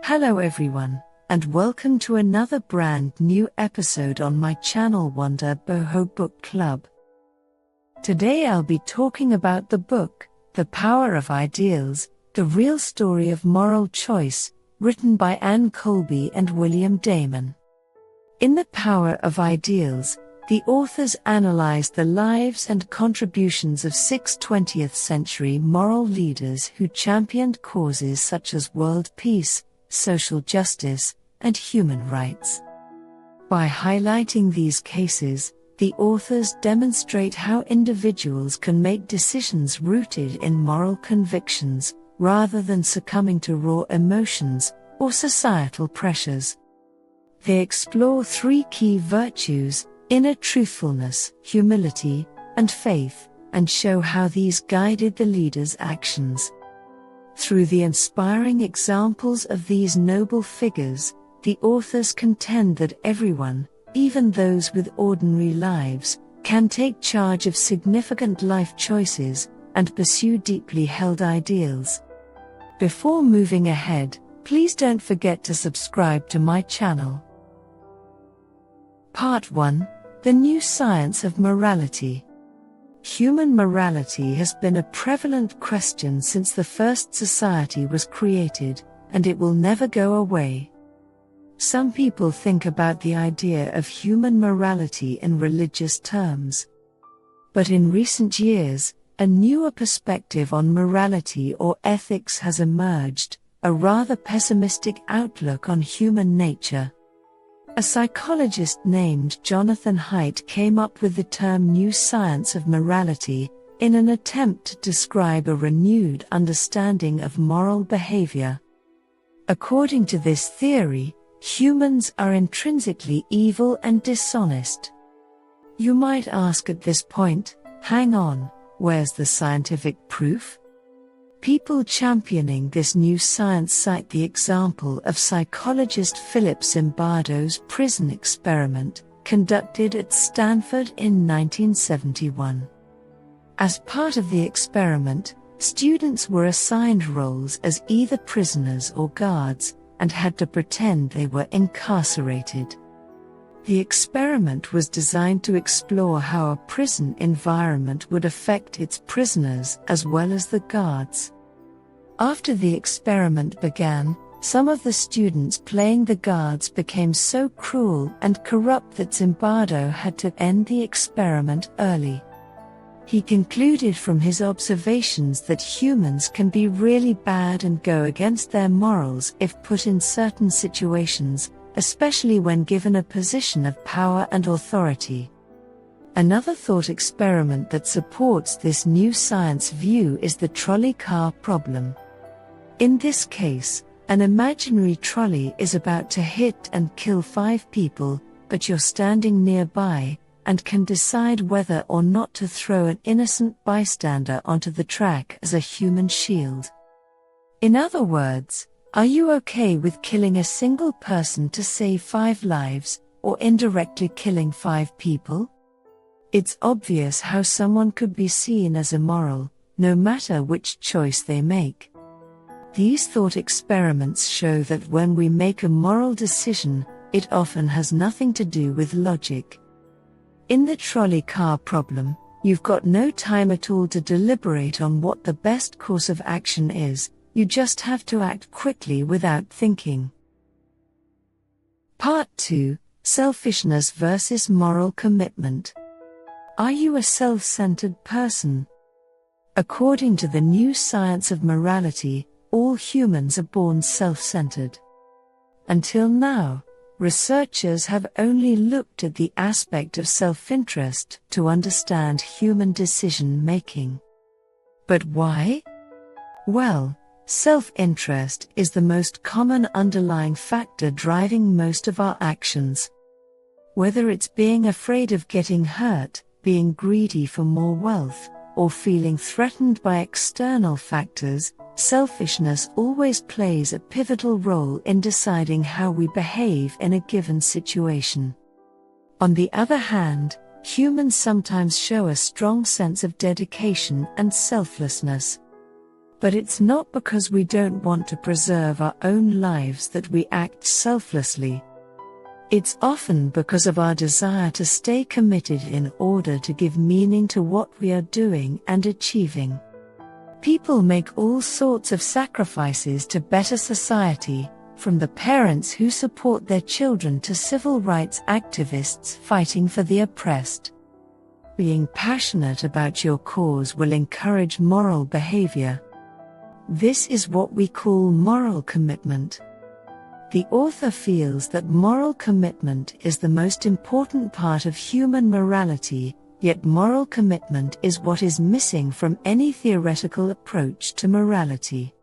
Hello everyone, and welcome to another brand new episode on my channel Bohemian BookClub. Today I'll be talking about the book, The Power of Ideals, the real story of moral choice, written by Colby and William Damon. In The Power of Ideals, the authors analyzed the lives and contributions of 6 20th century moral leaders who championed causes such as world peace, social justice, and human rights. By highlighting these cases, the authors demonstrate how individuals can make decisions rooted in moral convictions, rather than succumbing to raw emotions or societal pressures. They explore 3 key virtues: inner truthfulness, humility, and faith, and show how these guided the leaders' actions. Through the inspiring examples of these noble figures, the authors contend that everyone, even those with ordinary lives, can take charge of significant life choices and pursue deeply held ideals. Before moving ahead, please don't forget to subscribe to my channel. Part 1: The New Science of Morality. Human morality has been a prevalent question since the first society was created, and it will never go away. Some people think about the idea of human morality in religious terms. But in recent years, a newer perspective on morality or ethics has emerged, a rather pessimistic outlook on human nature. A psychologist named Jonathan Haidt came up with the term New Science of Morality, in an attempt to describe a renewed understanding of moral behavior. According to this theory, humans are intrinsically evil and dishonest. You might ask at this point, hang on, where's the scientific proof? People championing this new science cite the example of psychologist Philip Zimbardo's prison experiment, conducted at Stanford in 1971. As part of the experiment, students were assigned roles as either prisoners or guards, and had to pretend they were incarcerated. The experiment was designed to explore how a prison environment would affect its prisoners as well as the guards. After the experiment began, some of the students playing the guards became so cruel and corrupt that Zimbardo had to end the experiment early. He concluded from his observations that humans can be really bad and go against their morals if put in certain situations, especially when given a position of power and authority. Another thought experiment that supports this new science view is the trolley car problem. In this case, an imaginary trolley is about to hit and kill 5 people, but you're standing nearby, and can decide whether or not to throw an innocent bystander onto the track as a human shield. In other words, are you okay with killing a single person to save 5 lives, or indirectly killing 5 people? It's obvious how someone could be seen as immoral, no matter which choice they make. These thought experiments show that when we make a moral decision, it often has nothing to do with logic. In the trolley car problem, you've got no time at all to deliberate on what the best course of action is, you just have to act quickly without thinking. Part 2: Selfishness versus Moral Commitment. Are you a self-centered person? According to the New Science of Morality, all humans are born self-centered. Until now, researchers have only looked at the aspect of self-interest to understand human decision-making. But why? Well, self-interest is the most common underlying factor driving most of our actions. Whether it's being afraid of getting hurt, being greedy for more wealth, or feeling threatened by external factors, selfishness always plays a pivotal role in deciding how we behave in a given situation. On the other hand, humans sometimes show a strong sense of dedication and selflessness. But it's not because we don't want to preserve our own lives that we act selflessly. It's often because of our desire to stay committed in order to give meaning to what we are doing and achieving. People make all sorts of sacrifices to better society, from the parents who support their children to civil rights activists fighting for the oppressed. Being passionate about your cause will encourage moral behavior. This is what we call moral commitment. The author feels that moral commitment is the most important part of human morality, yet moral commitment is what is missing from any theoretical approach to morality.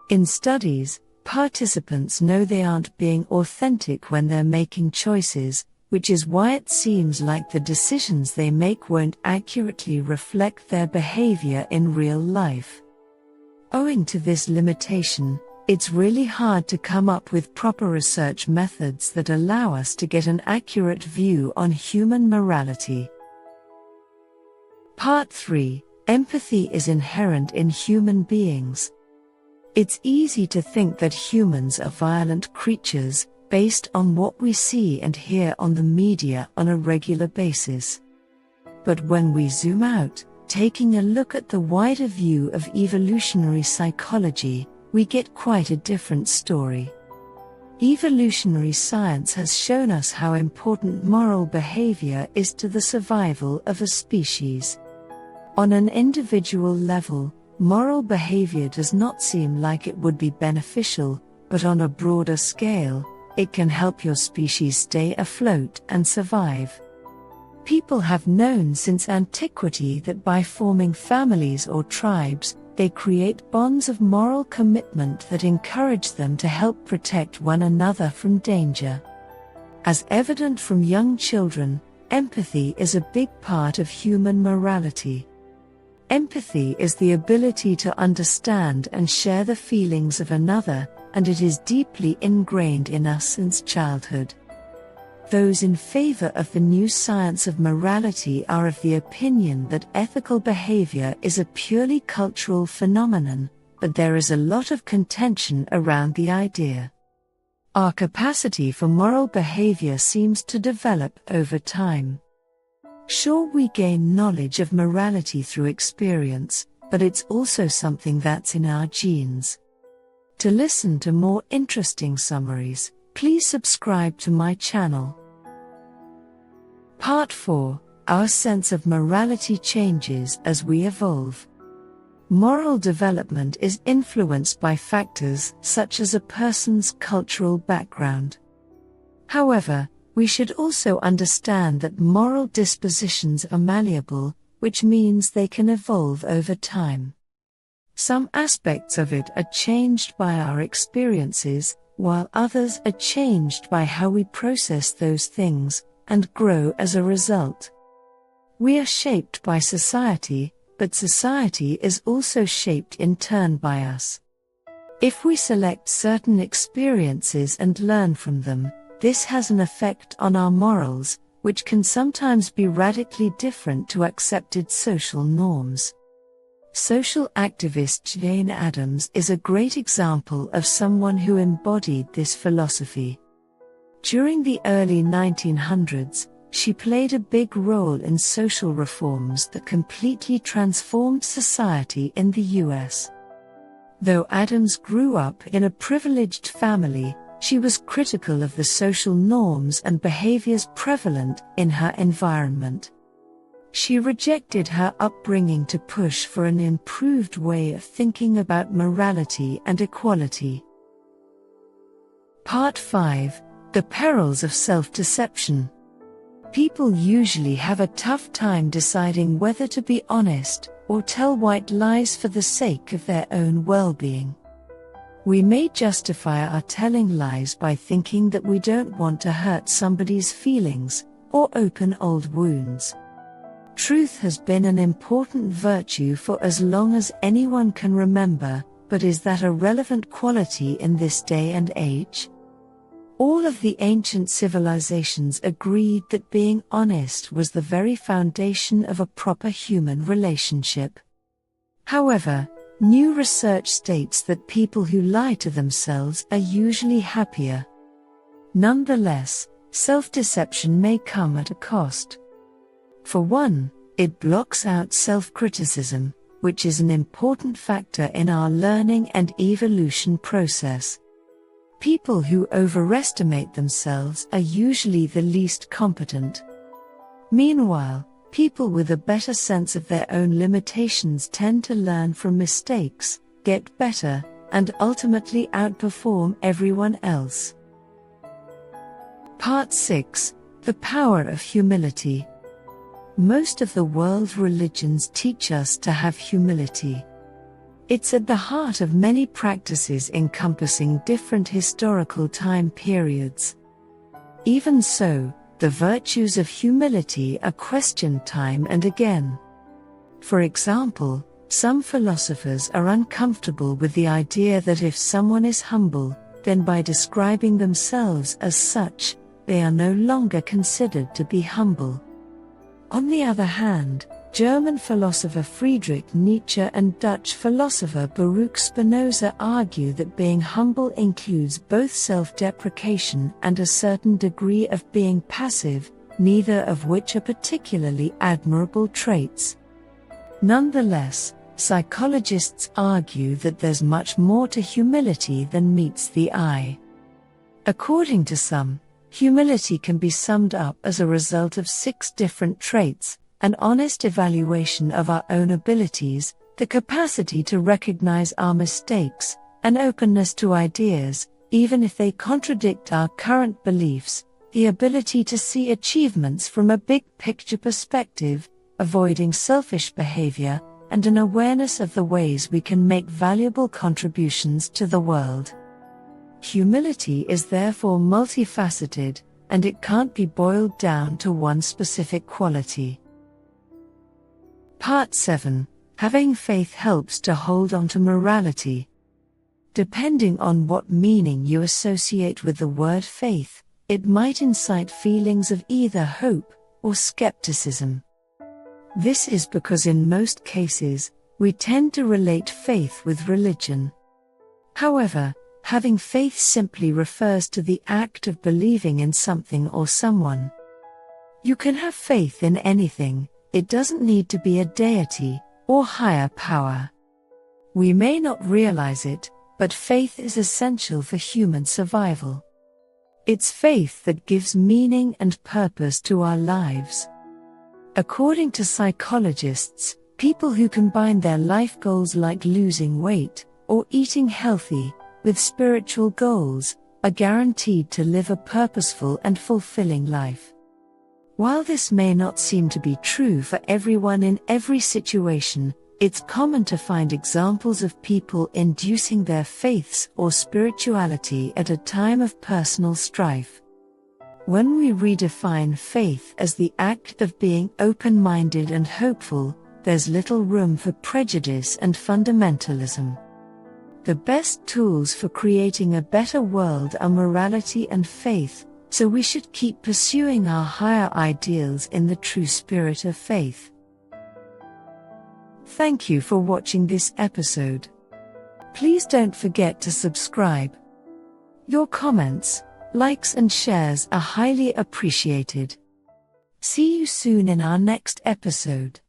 In studies, participants know they aren't being authentic when they're making choices, which is why it seems like the decisions they make won't accurately reflect their behavior in real life. Owing to this limitation, it's really hard to come up with proper research methods that allow us to get an accurate view on human morality. Part 3. Empathy is inherent in human beings. It's easy to think that humans are violent creatures, based on what we see and hear on the media on a regular basis. But when we zoom out, taking a look at the wider view of evolutionary psychology, we get quite a different story. Evolutionary science has shown us how important moral behavior is to the survival of a species. On an individual level, moral behavior does not seem like it would be beneficial, but on a broader scale, it can help your species stay afloat and survive. People have known since antiquity that by forming families or tribes, they create bonds of moral commitment that encourage them to help protect one another from danger. As evident from young children, empathy is a big part of human morality. Empathy is the ability to understand and share the feelings of another, and it is deeply ingrained in us since childhood. Those in favor of the new science of morality are of the opinion that ethical behavior is a purely cultural phenomenon, but there is a lot of contention around the idea. Our capacity for moral behavior seems to develop over time. Sure, we gain knowledge of morality through experience, but it's also something that's in our genes. To listen to more interesting summaries, please subscribe to my channel. Part 4. Our sense of morality changes as we evolve. Moral development is influenced by factors such as a person's cultural background. However, we should also understand that moral dispositions are malleable, which means they can evolve over time. Some aspects of it are changed by our experiences, while others are changed by how we process those things, and grow as a result. We are shaped by society, but society is also shaped in turn by us. If we select certain experiences and learn from them, this has an effect on our morals, which can sometimes be radically different to accepted social norms. Social activist Jane Addams is a great example of someone who embodied this philosophy. During the early 1900s, she played a big role in social reforms that completely transformed society in the US. Though Addams grew up in a privileged family, she was critical of the social norms and behaviors prevalent in her environment. She rejected her upbringing to push for an improved way of thinking about morality and equality. Part 5. The Perils of Self-Deception. People usually have a tough time deciding whether to be honest or tell white lies for the sake of their own well-being. We may justify our telling lies by thinking that we don't want to hurt somebody's feelings or open old wounds. Truth has been an important virtue for as long as anyone can remember, but is that a relevant quality in this day and age? All of the ancient civilizations agreed that being honest was the very foundation of a proper human relationship. However, New research states that people who lie to themselves are usually happier. Nonetheless, self-deception may come at a cost. For one, it blocks out self-criticism, which is an important factor in our learning and evolution process. People who overestimate themselves are usually the least competent. Meanwhile, people with a better sense of their own limitations tend to learn from mistakes, get better, and ultimately outperform everyone else. Part 6: The Power of Humility. Most of the world's religions teach us to have humility. It's at the heart of many practices encompassing different historical time periods. Even so, the virtues of humility are questioned time and again. For example, some philosophers are uncomfortable with the idea that if someone is humble, then by describing themselves as such, they are no longer considered to be humble. On the other hand, German philosopher Friedrich Nietzsche and Dutch philosopher Baruch Spinoza argue that being humble includes both self-deprecation and a certain degree of being passive, neither of which are particularly admirable traits. Nonetheless, psychologists argue that there's much more to humility than meets the eye. According to some, humility can be summed up as a result of 6 different traits: an honest evaluation of our own abilities, the capacity to recognize our mistakes, an openness to ideas, even if they contradict our current beliefs, the ability to see achievements from a big picture perspective, avoiding selfish behavior, and an awareness of the ways we can make valuable contributions to the world. Humility is therefore multifaceted, and it can't be boiled down to one specific quality. Part 7: Having faith helps to hold on to morality. Depending on what meaning you associate with the word faith, it might incite feelings of either hope or skepticism. This is because in most cases, we tend to relate faith with religion. However, having faith simply refers to the act of believing in something or someone. You can have faith in anything. It doesn't need to be a deity or higher power. We may not realize it, but faith is essential for human survival. It's faith that gives meaning and purpose to our lives. According to psychologists, people who combine their life goals like losing weight or eating healthy with spiritual goals are guaranteed to live a purposeful and fulfilling life. While this may not seem to be true for everyone in every situation, it's common to find examples of people inducing their faiths or spirituality at a time of personal strife. When we redefine faith as the act of being open-minded and hopeful, there's little room for prejudice and fundamentalism. The best tools for creating a better world are morality and faith, so we should keep pursuing our higher ideals in the true spirit of faith. Thank you for watching this episode. Please don't forget to subscribe. Your comments, likes and shares are highly appreciated. See you soon in our next episode.